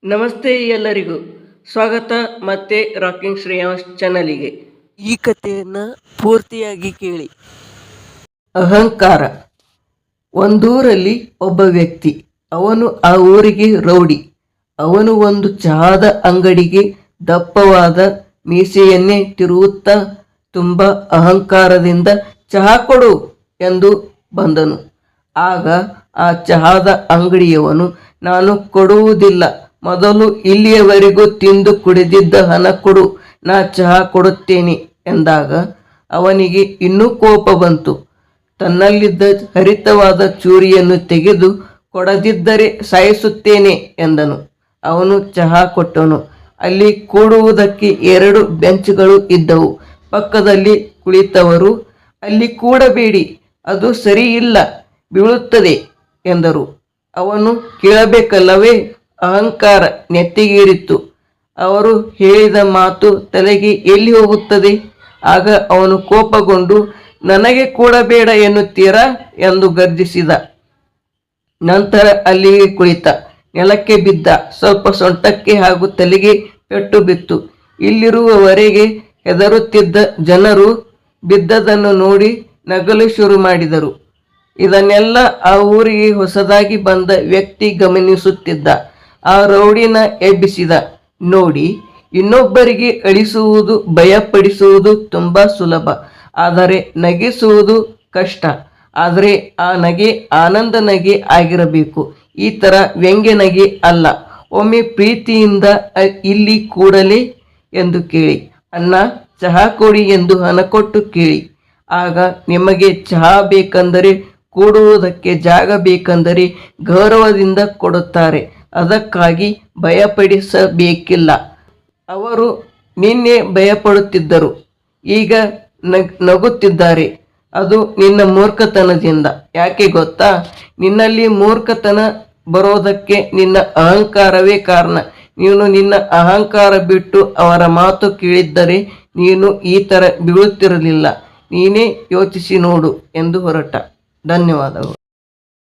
ನಮಸ್ತೆ ಎಲ್ಲರಿಗೂ ಸ್ವಾಗತ ಮತ್ತೆ ರಾಕಿಂಗ್ ಶ್ರೇಯಾಂಶ್ ಚಾನಲಿಗೆ. ಈ ಕಥೆಯನ್ನು ಪೂರ್ತಿಯಾಗಿ ಕೇಳಿ. ಅಹಂಕಾರ. ಒಂದೂರಲ್ಲಿ ಒಬ್ಬ ವ್ಯಕ್ತಿ, ಅವನು ಆ ಊರಿಗೆ ರೌಡಿ. ಅವನು ಒಂದು ಚಹಾದ ಅಂಗಡಿಗೆ ದಪ್ಪವಾದ ಮೀಸೆಯನ್ನೇ ತಿರುವುತ್ತಾ ತುಂಬ ಅಹಂಕಾರದಿಂದ ಚಹಾ ಕೊಡು ಎಂದು ಬಂದನು. ಆಗ ಆ ಚಹಾದ ಅಂಗಡಿಯವನು, ನಾನು ಕೊಡುವುದಿಲ್ಲ, ಮೊದಲು ಇಲ್ಲಿಯವರೆಗೂ ತಿಂದು ಕುಡಿದಿದ್ದ ಹಣ ಕೊಡು, ನಾ ಚಹಾ ಕೊಡುತ್ತೇನೆ ಎಂದಾಗ ಅವನಿಗೆ ಇನ್ನೂ ಕೋಪ ಬಂತು. ತನ್ನಲ್ಲಿದ್ದ ಹರಿತವಾದ ಚೂರಿಯನ್ನು ತೆಗೆದು ಕೊಡದಿದ್ದರೆ ಸಾಯಿಸುತ್ತೇನೆ ಎಂದನು. ಅವನು ಚಹಾ ಕೊಟ್ಟನು. ಅಲ್ಲಿ ಕೂಡುವುದಕ್ಕೆ 2 ಬೆಂಚುಗಳು ಇದ್ದವು. ಪಕ್ಕದಲ್ಲಿ ಕುಳಿತವರು, ಅಲ್ಲಿ ಕೂಡಬೇಡಿ, ಅದು ಸರಿಯಿಲ್ಲ, ಬೀಳುತ್ತದೆ ಎಂದರು. ಅವನು ಕೇಳಬೇಕಲ್ಲವೇ? ಅಹಂಕಾರ ನೆತ್ತಿಗೇರಿತ್ತು. ಅವರು ಹೇಳಿದ ಮಾತು ತಲೆಗೆ ಎಲ್ಲಿ ಹೋಗುತ್ತದೆ? ಆಗ ಅವನು ಕೋಪಗೊಂಡು, ನನಗೆ ಕೂಡಬೇಡ ಎನ್ನುತ್ತೀರಾ ಎಂದು ಗರ್ಜಿಸಿದ. ನಂತರ ಅಲ್ಲಿಗೆ ಕುಳಿತ. ನೆಲಕ್ಕೆ ಬಿದ್ದ. ಸ್ವಲ್ಪ ಸೊಂಟಕ್ಕೆ ಹಾಗೂ ತಲೆಗೆ ಪೆಟ್ಟು ಬಿತ್ತು. ಇಲ್ಲಿರುವವರೆಗೆ ಹೆದರುತ್ತಿದ್ದ ಜನರು ಬಿದ್ದದನ್ನು ನೋಡಿ ನಗಲು ಶುರು ಮಾಡಿದರು. ಇದನ್ನೆಲ್ಲ ಆ ಊರಿಗೆ ಹೊಸದಾಗಿ ಬಂದ ವ್ಯಕ್ತಿ ಗಮನಿಸುತ್ತಿದ್ದ. ಆ ರೌಡಿನ ಎಬ್ಬಿಸಿದ. ನೋಡಿ, ಇನ್ನೊಬ್ಬರಿಗೆ ಅಳಿಸುವುದು, ಭಯಪಡಿಸುವುದು ತುಂಬ ಸುಲಭ, ಆದರೆ ನಗಿಸುವುದು ಕಷ್ಟ. ಆದರೆ ಆ ನಗೆ ಆನಂದ ನಗೆ ಆಗಿರಬೇಕು, ಈ ಥರ ವ್ಯಂಗ್ಯ ನಗೆ ಅಲ್ಲ. ಒಮ್ಮೆ ಪ್ರೀತಿಯಿಂದ ಇಲ್ಲಿ ಕೂಡಲೇ ಎಂದು ಕೇಳಿ, ಅಣ್ಣ ಚಹಾ ಕೊಡಿ ಎಂದು ಹಣ ಕೊಟ್ಟು ಕೇಳಿ. ಆಗ ನಿಮಗೆ ಚಹಾ ಬೇಕೆಂದರೆ, ಕೂಡುವುದಕ್ಕೆ ಜಾಗ ಬೇಕೆಂದರೆ ಗೌರವದಿಂದ ಕೊಡುತ್ತಾರೆ. ಅದಕ್ಕಾಗಿ ಭಯಪಡಿಸಬೇಕಿಲ್ಲ. ಅವರು ನಿನ್ನೆ ಭಯಪಡುತ್ತಿದ್ದರು, ಈಗ ನಗುತ್ತಿದ್ದಾರೆ. ಅದು ನಿನ್ನ ಮೂರ್ಖತನದಿಂದ. ಯಾಕೆ ಗೊತ್ತಾ? ನಿನ್ನಲ್ಲಿ ಮೂರ್ಖತನ ಬರೋದಕ್ಕೆ ನಿನ್ನ ಅಹಂಕಾರವೇ ಕಾರಣ. ನೀನು ನಿನ್ನ ಅಹಂಕಾರ ಬಿಟ್ಟು ಅವರ ಮಾತು ಕೇಳಿದ್ದರೆ ನೀನು ಈ ಥರ ಬೀಳುತ್ತಿರಲಿಲ್ಲ. ನೀನೇ ಯೋಚಿಸಿ ನೋಡು ಎಂದು ಹೊರಟ. ಧನ್ಯವಾದಗಳು.